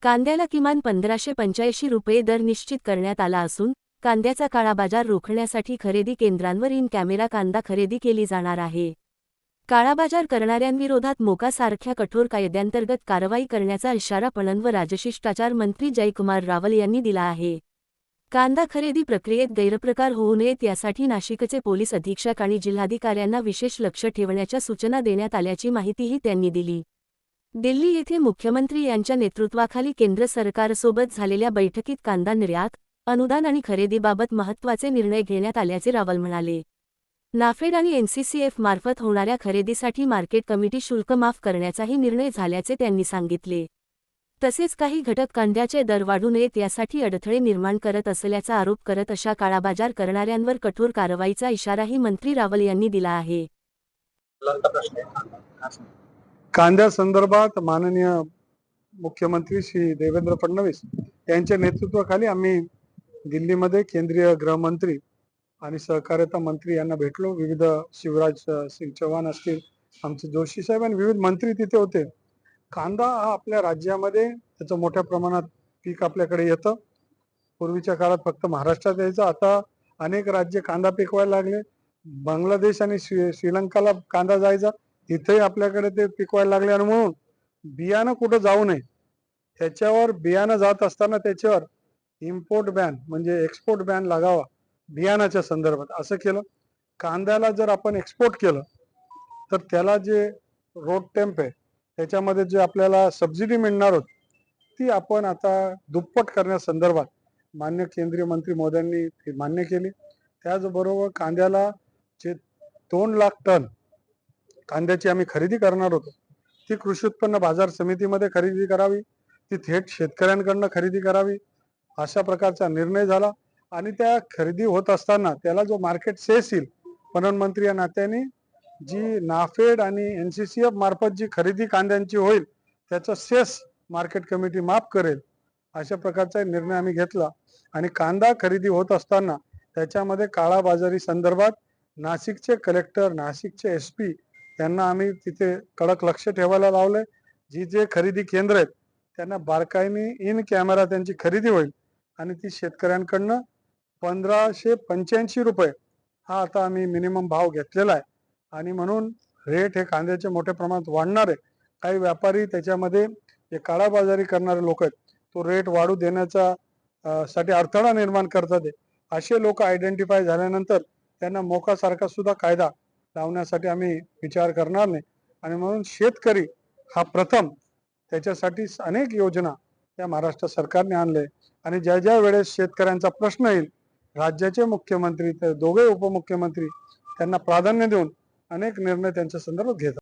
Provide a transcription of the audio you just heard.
कांद्याला किमान 1585 रुपये दर निश्चित करण्यात आला असून कांद्याचा काळाबाजार रोखण्यासाठी खरेदी केंद्रांवर इन कॅमेरा कांदा खरेदी केली जाणार आहे। काळाबाजार करणाऱ्यांविरोधात मोकासारख्या कठोर कायद्यांतर्गत कारवाई करण्याचा इशारा पणन व राजशिष्टाचार मंत्री जयकुमार रावल यांनी दिला आहे। कांदा खरेदी प्रक्रियेत गैरप्रकार होऊ नयेत यासाठी नाशिकचे पोलीस अधीक्षक आणि जिल्हाधिकाऱ्यांना विशेष लक्ष ठेवण्याच्या सूचना देण्यात आल्याची माहितीही त्यांनी दिली। दिल्ली येथे मुख्यमंत्री यांच्या नेतृत्वाखाली केंद्र सरकारसोबत झालेल्या बैठकीत कांदा निर्यात, अनुदान आणि खरेदीबाबत महत्त्वाचे निर्णय घेण्यात आल्याचे रावल म्हणाले। नाफेड आणि एनसीसीएफ मार्फत होणाऱ्या खरेदीसाठी मार्केट कमिटी शुल्क माफ करण्याचाही निर्णय झाल्याचे त्यांनी सांगितले। तसेच काही घटक कांद्याचे दर वाढू नयेत यासाठी अडथळे निर्माण करत असल्याचा आरोप करत अशा काळाबाजार करणाऱ्यांवर कठोर कारवाईचा इशाराही मंत्री रावल यांनी दिला आहे। कांद्यासंदर्भात माननीय मुख्यमंत्री श्री देवेंद्र फडणवीस यांच्या नेतृत्वाखाली आम्ही दिल्लीमध्ये केंद्रीय गृहमंत्री आणि सहकार्यता मंत्री यांना भेटलो। विविध शिवराज सिंग चौहान असतील, आमचे जोशी साहेब आणि विविध मंत्री तिथे होते। कांदा हा आपल्या राज्यामध्ये त्याचं मोठ्या प्रमाणात पीक आपल्याकडे येतं। पूर्वीच्या काळात फक्त महाराष्ट्रात यायचं, आता अनेक राज्य कांदा पिकवायला लागले। बांगलादेश आणि श्रीलंकाला कांदा जायचा, तिथेही आपल्याकडे ते पिकवायला लागले। आणि म्हणून बियाणं कुठं जाऊ नये त्याच्यावर, बियाणं जात असताना त्याच्यावर इम्पोर्ट बॅन म्हणजे एक्सपोर्ट बॅन लागावा बियाणाच्या संदर्भात, असं केलं। कांद्याला जर आपण एक्सपोर्ट केलं तर त्याला जे रोड टेम्प आहे त्याच्यामध्ये जे आपल्याला सबसिडी मिळणार होती ती आपण आता दुप्पट करण्यासंदर्भात मान्य केंद्रीय मंत्री मोदयांनी ती मान्य केली। त्याचबरोबर कांद्याला जे 2 लाख टन कांद्याची आम्ही खरेदी करणार होतो ती कृषी उत्पन्न बाजार समितीमध्ये खरेदी करावी, ती थेट शेतकऱ्यांकडून खरेदी करावी, अशा प्रकारचा निर्णय झाला। आणि त्या खरेदी होत असताना त्याला जो मार्केट सेस येईल, पणन मंत्री या नात्याने जी नाफेड आणि एनसीसीएफ मार्फत जी खरेदी कांद्यांची होईल त्याचा सेस मार्केट कमिटी माफ करेल, अशा प्रकारचा निर्णय आम्ही घेतला। आणि कांदा खरेदी होत असताना त्याच्यामध्ये काळाबाजारी संदर्भात नाशिकचे कलेक्टर, नाशिकचे एसपी यांना आम्ही तिथे कडक लक्ष ठेवायला लावलंय। जी जे खरेदी केंद्र आहेत त्यांना बारकाईने इन कॅमेरा त्यांची खरेदी होईल आणि ती शेतकऱ्यांकडनं 1585 रुपये हा आता आम्ही मिनिमम भाव घेतलेला आहे। आणि म्हणून रेट हे कांद्याचे मोठ्या प्रमाणात वाढणार आहे। काही व्यापारी त्याच्यामध्ये जे काळाबाजारी करणारे लोक आहेत तो रेट वाढू देण्याचा साठी अडथळा निर्माण करतात। असे लोक आयडेंटिफाय झाल्यानंतर त्यांना मोकासारखा सुद्धा कायदा लावण्यासाठी आम्ही विचार करणार नाही। आणि म्हणून शेतकरी हा प्रथम, त्याच्यासाठी अनेक योजना या महाराष्ट्र सरकारने आणले। आणि ज्या ज्या वेळेस शेतकऱ्यांचा प्रश्न येईल राज्याचे मुख्यमंत्री तर दोघे उपमुख्यमंत्री त्यांना प्राधान्य देऊन अनेक निर्णय त्यांच्या संदर्भात घेतात।